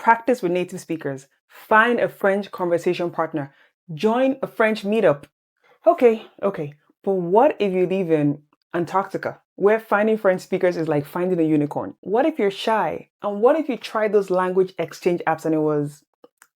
practice with native speakers, find a French conversation partner, join a French meetup. Okay, but what if you live in Antarctica, where finding French speakers is like finding a unicorn? What if you're shy? And what if you tried those language exchange apps and it was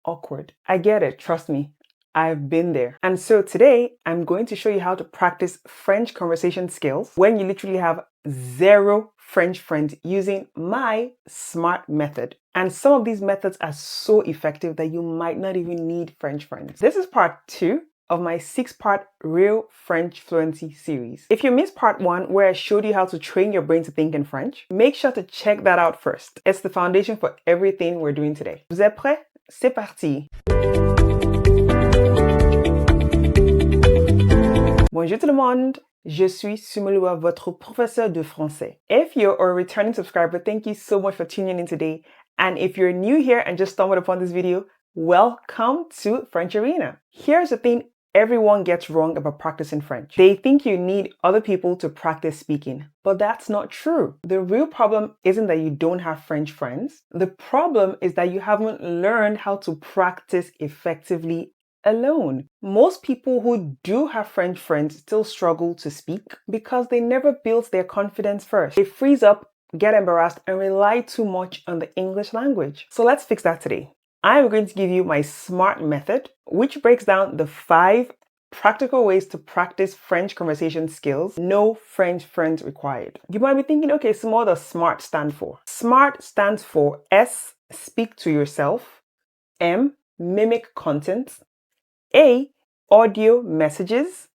awkward? I get it, trust me. I've been there. And so today, I'm going to show you how to practice French conversation skills when you literally have zero French friends using my SMART method. And some of these methods are so effective that you might not even need French friends. This is part 2 of my 6-part Real French Fluency series. If you missed part 1, where I showed you how to train your brain to think in French, make sure to check that out first. It's the foundation for everything we're doing today. Vous êtes prêts? C'est parti! Bonjour tout le monde! Je suis Sumulua, votre professeur de français. If you're a returning subscriber, thank you so much for tuning in today. And if you're new here and just stumbled upon this video, welcome to FrenchArena. Here's the thing everyone gets wrong about practicing French. They think you need other people to practice speaking, but that's not true. The real problem isn't that you don't have French friends. The problem is that you haven't learned how to practice effectively alone. Most people who do have French friends still struggle to speak because they never built their confidence first. They freeze up, get embarrassed, and rely too much on the English language. So let's fix that today. I'm going to give you my SMART method, which breaks down the 5 practical ways to practice French conversation skills. No French friends required. You might be thinking, okay, so what does SMART stand for? SMART stands for S, speak to yourself. M, mimic content. A, audio messages.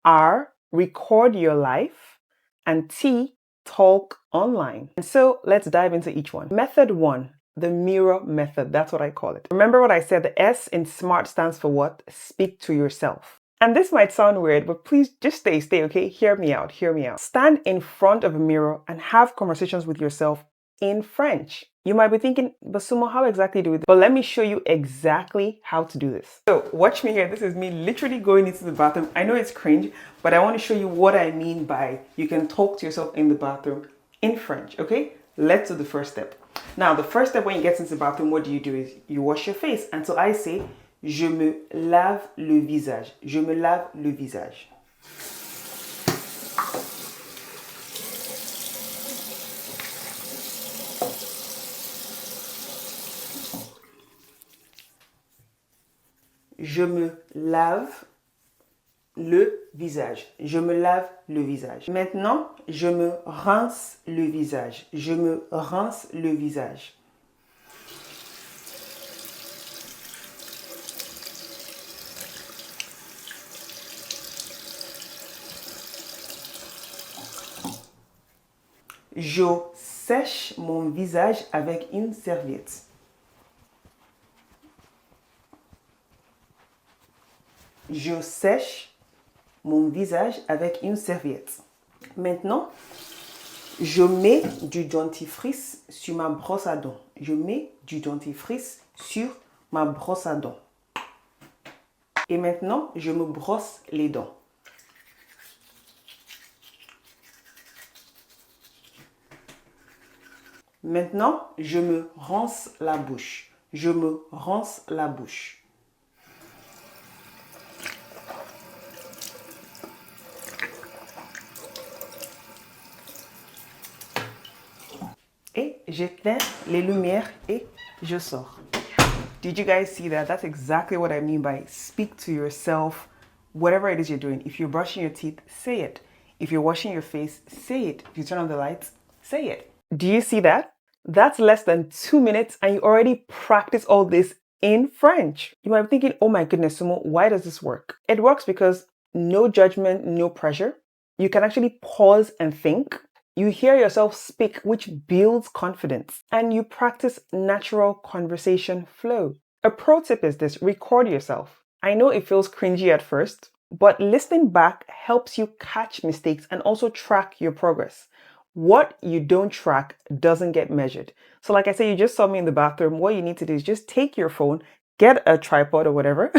R, record your life. And T, talk online. And so let's dive into each one. Method 1, the mirror method. That's what I call it. Remember what I said, the S in SMART stands for what? Speak to yourself. And this might sound weird, but please just stay, okay? Hear me out. Stand in front of a mirror and have conversations with yourself in French. You might be thinking, but Sumo, how exactly do we do this? But let me show you exactly how to do this. So watch me here. This is me literally going into the bathroom. I know it's cringe, but I want to show you what I mean by you can talk to yourself in the bathroom in French, okay? Let's do the first step. Now, the first step when you get into the bathroom, what do? Is you wash your face. And so I say, je me lave le visage. Je me lave le visage. Je me lave le visage. Je me lave le visage. Maintenant, je me rince le visage. Je me rince le visage. Je sèche mon visage avec une serviette. Je sèche mon visage avec une serviette. Maintenant, je mets du dentifrice sur ma brosse à dents. Je mets du dentifrice sur ma brosse à dents. Et maintenant, je me brosse les dents. Maintenant, je me rince la bouche. Je me rince la bouche. Et j'éteins les lumières et je sors. Did you guys see that? That's exactly what I mean by speak to yourself, whatever it is you're doing. If you're brushing your teeth, say it. If you're washing your face, say it. If you turn on the lights, say it. Do you see that? That's less than 2 minutes and you already practice all this in French. You might be thinking, oh my goodness, Sumo, why does this work? It works because no judgment, no pressure. You can actually pause and think. You hear yourself speak, which builds confidence, and you practice natural conversation flow. A pro tip is this: record yourself. I know it feels cringy at first, but listening back helps you catch mistakes and also track your progress. What you don't track doesn't get measured. So like I said, you just saw me in the bathroom. What you need to do is just take your phone, get a tripod or whatever,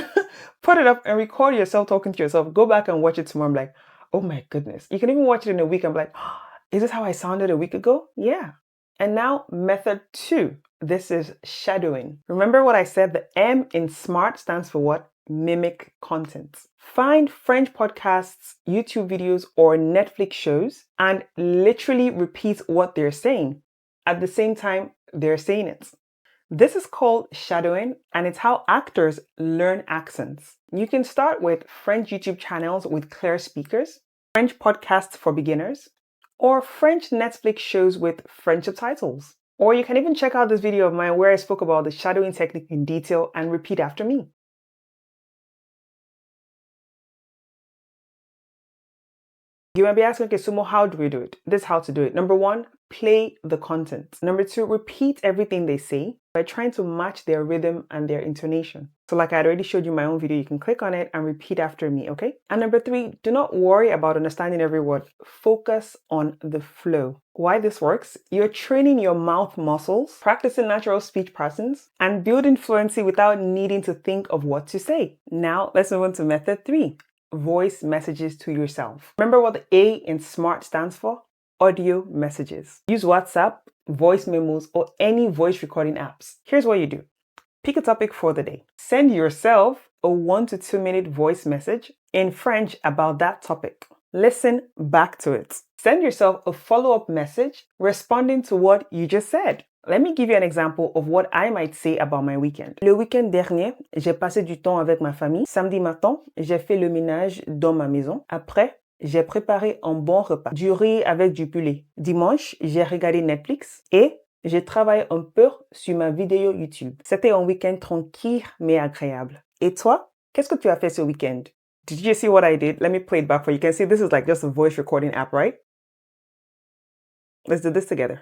put it up and record yourself talking to yourself. Go back and watch it tomorrow. I'm like, oh my goodness. You can even watch it in a week. I'm like, is this how I sounded a week ago? Yeah. And now method 2, This is shadowing. Remember what I said? The M in SMART stands for what? Mimic content. Find French podcasts, YouTube videos, or Netflix shows and literally repeat what they're saying. At the same time, they're saying it. This is called shadowing, and it's how actors learn accents. You can start with French YouTube channels with clear speakers, French podcasts for beginners, or French Netflix shows with French subtitles. Or you can even check out this video of mine where I spoke about the shadowing technique in detail and repeat after me. You might be asking, okay, Sumo, how do we do it? This is how to do it. Number one, play the content. Number two, repeat everything they say by trying to match their rhythm and their intonation. So like I already showed you my own video, you can click on it and repeat after me, okay? And number three, do not worry about understanding every word. Focus on the flow. Why this works? You're training your mouth muscles, practicing natural speech patterns, and building fluency without needing to think of what to say. Now, let's move on to method 3. Voice messages to yourself. Remember what the A in SMART stands for? Audio messages. Use WhatsApp, voice memos, or any voice recording apps. Here's what you do. Pick a topic for the day. Send yourself a 1 to 2 minute voice message in French about that topic. Listen back to it. Send yourself a follow-up message responding to what you just said. Let me give you an example of what I might say about my weekend. Le week-end dernier, j'ai passé du temps avec ma famille. Samedi matin, j'ai fait le ménage dans ma maison. Après, j'ai préparé un bon repas. Du riz avec du poulet. Dimanche, j'ai regardé Netflix et j'ai travaillé un peu sur ma vidéo YouTube. C'était un week-end tranquille mais agréable. Et toi, qu'est-ce que tu as fait ce week-end? Did you see what I did? Let me play it back for you. You can see this is like just a voice recording app, right? Let's do this together.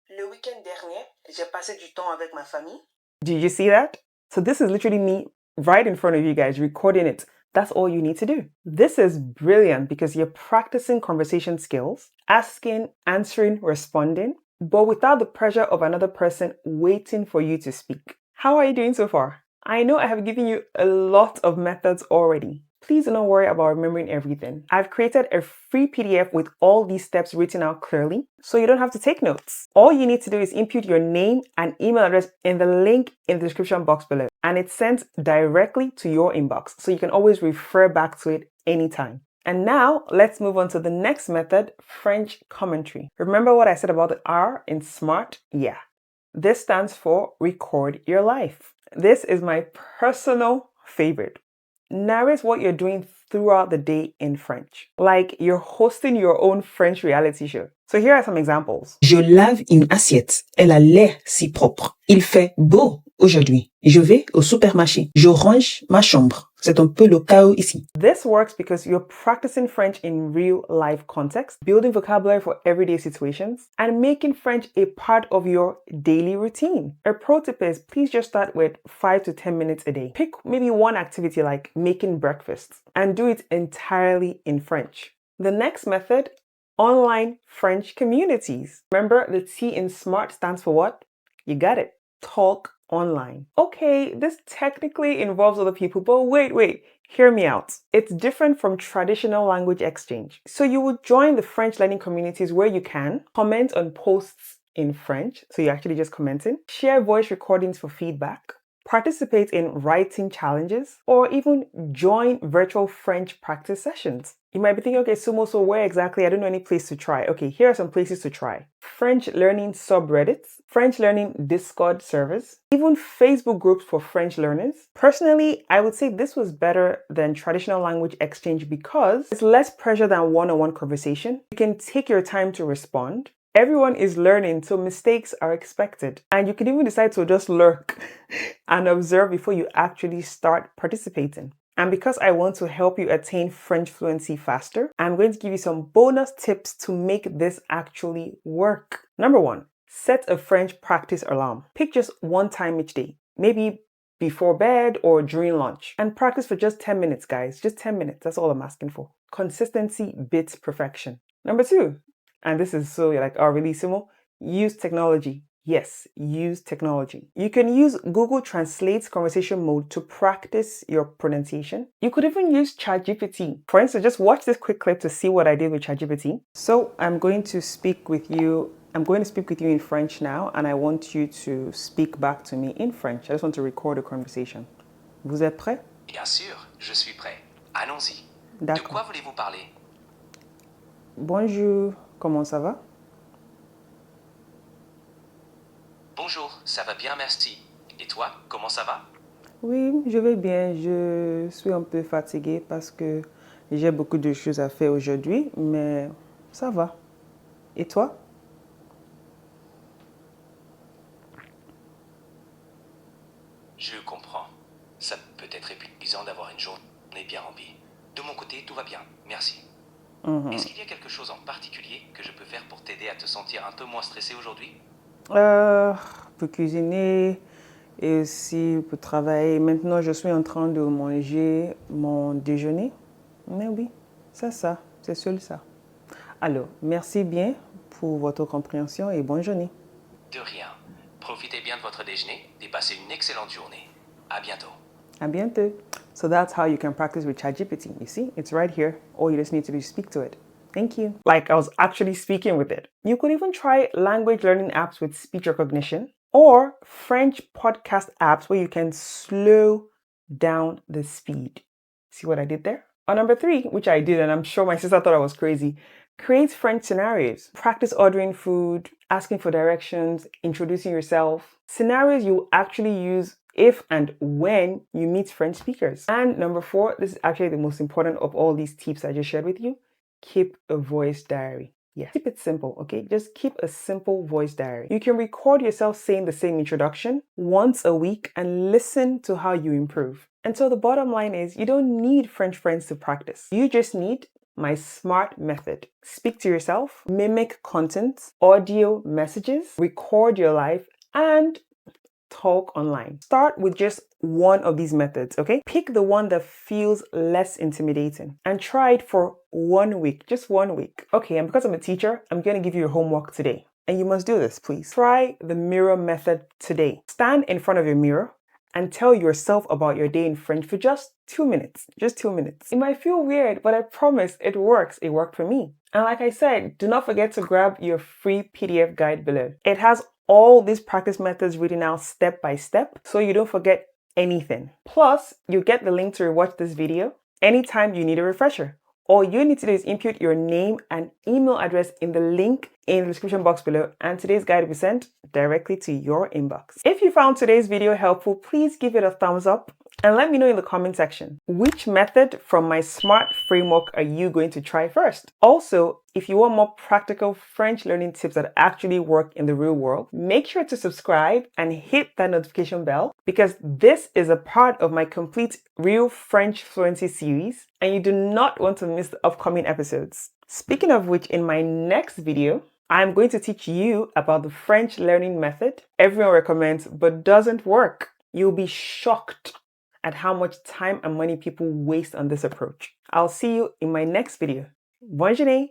Le week-end dernier, j'ai passé du temps avec ma famille. Did you see that? So this is literally me right in front of you guys recording it. That's all you need to do. This is brilliant because you're practicing conversation skills, asking, answering, responding, but without the pressure of another person waiting for you to speak. How are you doing so far? I know I have given you a lot of methods already. Please do not worry about remembering everything. I've created a free PDF with all these steps written out clearly, so you don't have to take notes. All you need to do is input your name and email address in the link in the description box below, and it's sent directly to your inbox, so you can always refer back to it anytime. And now let's move on to the next method, French commentary. Remember what I said about the R in SMART? Yeah. This stands for record your life. This is my personal favorite. Narrate what you're doing throughout the day in French, like you're hosting your own French reality show. So here are some examples. Je lave une assiette. Elle a l'air si propre. Il fait beau aujourd'hui. Je vais au supermarché. Je range ma chambre. C'est un peu le chaos ici. This works because you're practicing French in real life context, building vocabulary for everyday situations, and making French a part of your daily routine. A pro tip is please just start with 5 to 10 minutes a day. Pick maybe one activity like making breakfast and do it entirely in French. The next method, online French communities. Remember, the T in SMART stands for what? You got it. Talk online. Okay, this technically involves other people, but wait, hear me out. It's different from traditional language exchange. So you would join the French learning communities where you can, comment on posts in French, so you're actually just commenting, share voice recordings for feedback, participate in writing challenges, or even join virtual French practice sessions. You might be thinking, okay, Sumo, so where exactly? I don't know any place to try. Okay, here are some places to try. French learning subreddits, French learning Discord servers, even Facebook groups for French learners. Personally, I would say this was better than traditional language exchange because it's less pressure than one-on-one conversation. You can take your time to respond. Everyone is learning, so mistakes are expected. And you can even decide to just lurk and observe before you actually start participating. And because I want to help you attain French fluency faster, I'm going to give you some bonus tips to make this actually work. Number 1, set a French practice alarm. Pick just one time each day, maybe before bed or during lunch, and practice for just 10 minutes, guys. Just 10 minutes. That's all I'm asking for. Consistency beats perfection. Number 2, and this is so like realissimo, use technology. Yes, use technology. You can use Google Translate's conversation mode to practice your pronunciation. You could even use ChatGPT. For instance, just watch this quick clip to see what I did with ChatGPT. So I'm going to speak with you I'm going to speak with you in French now, and I want you to speak back to me in French. I just want to record a conversation. Vous êtes prêts? Bien sûr, je suis prêt. Allons-y. De D'accord. quoi voulez-vous parler? Bonjour, comment ça va? Bonjour, ça va bien, merci. Et toi, comment ça va? Oui, je vais bien. Je suis un peu fatiguée parce que j'ai beaucoup de choses à faire aujourd'hui, mais ça va. Et toi? Je comprends. Ça peut être épuisant d'avoir une journée bien remplie. De mon côté, tout va bien, merci. Est-ce qu'il y a quelque chose en particulier que je peux faire pour t'aider à te sentir un peu moins stressé aujourd'hui? Pour cuisiner et aussi pour travailler. Maintenant, je suis en train de manger mon déjeuner. Mais oui, c'est ça, c'est seul ça. Alors, merci bien pour votre compréhension et bonne journée. De rien. Profitez bien de votre déjeuner et passez une excellente journée. À bientôt. À bientôt. So that's how you can practice with ChatGPT. You see, it's right here. All you just need to do is speak to it. Thank you. Like I was actually speaking with it. You could even try language learning apps with speech recognition or French podcast apps where you can slow down the speed. See what I did there? On number 3, which I did, and I'm sure my sister thought I was crazy, create French scenarios. Practice ordering food, asking for directions, introducing yourself. Scenarios you actually use if and when you meet French speakers. And number 4, this is actually the most important of all these tips I just shared with you. Keep a voice diary. Yeah, keep it simple, okay? Just keep a simple voice diary. You can record yourself saying the same introduction once a week and listen to how you improve. And so the bottom line is you don't need French friends to practice. You just need my SMART method. Speak to yourself, mimic content, audio messages, record your life, and talk online. Start with just one of these methods, okay? Pick the one that feels less intimidating and try it for 1 week, just 1 week. Okay, and because I'm a teacher, I'm going to give you your homework today. And you must do this, please. Try the mirror method today. Stand in front of your mirror and tell yourself about your day in French for just 2 minutes. Just 2 minutes. It might feel weird, but I promise it works. It worked for me. And like I said, do not forget to grab your free PDF guide below. It has all these practice methods written out step by step so you don't forget anything. Plus, you get the link to rewatch this video anytime you need a refresher. All you need to do is input your name and email address in the link in the description box below, and today's guide will be sent directly to your inbox. If you found today's video helpful, please give it a thumbs up and let me know in the comment section which method from my SMART framework are you going to try first. Also, if you want more practical French learning tips that actually work in the real world, make sure to subscribe and hit that notification bell because this is a part of my complete Real French Fluency series and you do not want to miss the upcoming episodes. Speaking of which, in my next video, I'm going to teach you about the French learning method everyone recommends but doesn't work. You'll be shocked at how much time and money people waste on this approach. I'll see you in my next video. Bonne journée!